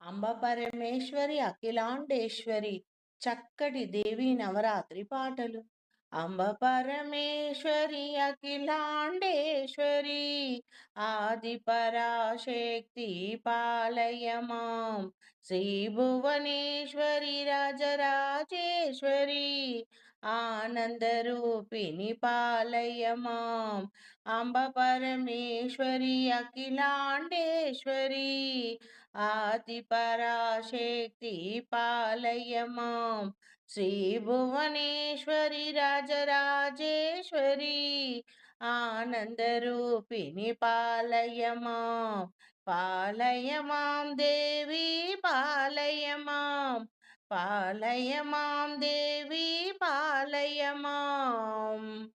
అంబ పరమేశ్వరి అఖిలాండేశ్వరి చక్కటి దేవి నవరాత్రి పాటలు. అంబ పరమేశ్వరి అఖిలాండేశ్వరి ఆది పరాశక్తి పాలయమాం. శ్రీ భువనేశ్వరి రాజరాజేశ్వరి ఆనందరూపిణి పాలయమాం. అంబ పరమేశ్వరి అఖిలాండేశ్వరి ఆది పరాశక్తి పాలయమాం. శ్రీ భువనేశ్వరి రాజరాజేశ్వరి ఆనందరూపిణి పాలయమాం. పాలయమాం దేవి పాలయమాం. పాలయమాం దేవి పాలయమాం.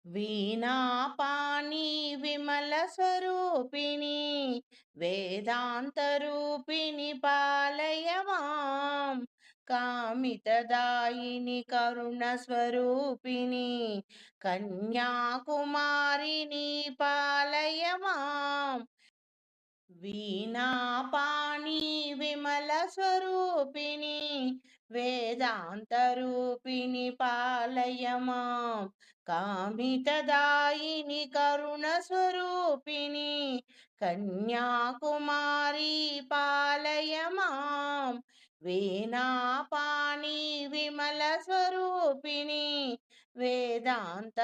వీణాపాణి విమల స్వరూపిణి వేదాంతరూపిణి పాలయమాం. కామితదాయిని కరుణ స్వరూపిణి కన్యాకుమారిని పాలయమాం. వీణాపాణి విమల స్వరూపిణి వేదాంతరూపిణి పాలయమాం. కామితదాయిని కరుణ స్వరూపిణి కన్యాకుమారి పాలయమాం. వీణాపాణి విమల స్వరూపిణి వేదాంతరూపిణి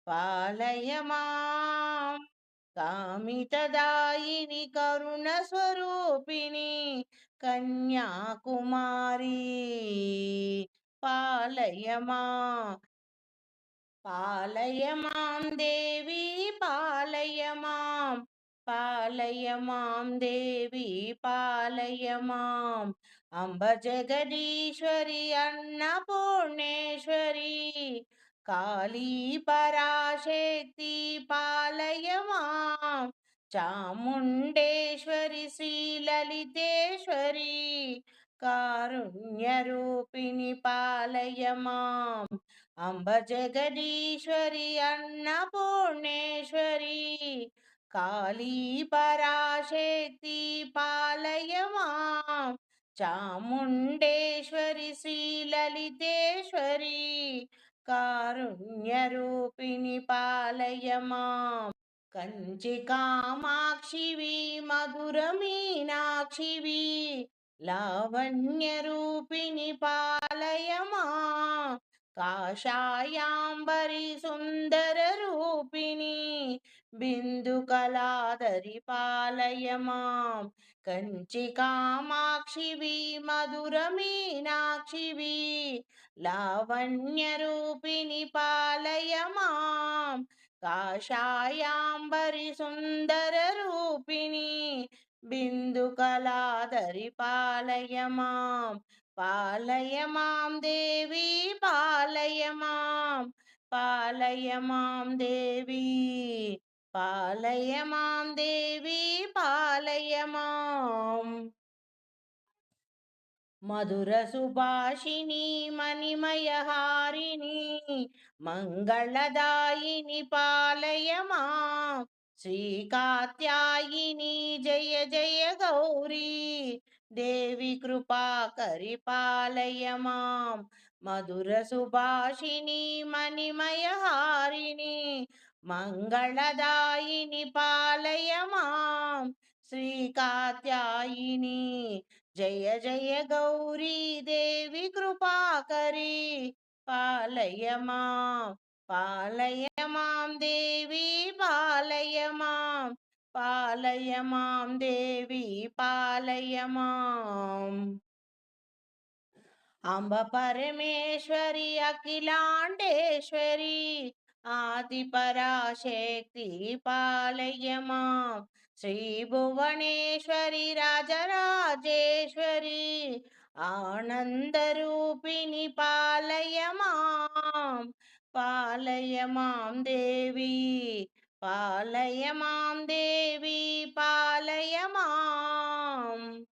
పాలయమాం. కామితదాయిని కరుణ స్వరూపిణి కన్యాకుమారి పాలయమా. పాలయమాం దేవి పాలయమాం. పాలయమాం దేవి పాలయమాం. అంబ జగదీశ్వరి అన్నపూర్ణేశ్వరి కాళీ పరాశక్తి పాలయమాం. చాముండేశ్వరి శ్రీలలితేశ్వరి కారుణ్యరూపిణి పాలయమాం. అంబ జగదీశ్వరి అన్నపూర్ణేశ్వరి కాళీ పరాశక్తి పాలయమాం. చాముండేశ్వరి శ్రీలలితేశ్వరి కారుణ్యరూపిణి పాలయమాం. కంచి కామాక్షివి మధుర మీనాక్షివి లావణ్యరూపిణి పాలయమాం. కాషాయాంబరి సుందర రూపిణి బిందు కళాధరి పాలయమాం. కంచి కామాక్షివి మధుర మీనాక్షివి లావణ్యరూపిణి పాలయమాం. కాషాయాంబరి సుందర రూపిణి బిందు కళాధరి పాలయమాం. పాలయమాం దేవి పాలయమాం. పాలయమాం దేవి పాలయమాం దేవి పాలయమాం. మధుర సుభాషిణి మణిమయహారిణి మంగళదాయిని పాలయమాం. శ్రీ కాత్యాయిని జయ జయ గౌరీ దేవి కృపాకరి పాలయమాం. మధుర సుభాషిణి మణిమయహారిణి మంగళదాయిని పాలయమాం. శ్రీ కాత్యాయిని జయ జయ గౌరీ దేవి కృపాకరి పాలయమాం. పాలయమాం దేవి పాలయమాం. పాలయమాం దేవి పాలయమాం. అంబ పరమేశ్వరి అఖిలాండేశ్వరి ఆది పరాశక్తి పాలయమాం. శ్రీ భువనేశ్వరి రాజరాజేశ్వరి ఆనందరూపిణి పాలయమాం. పాలయమాం దేవి పాలయమాం దేవి పాలయమాం.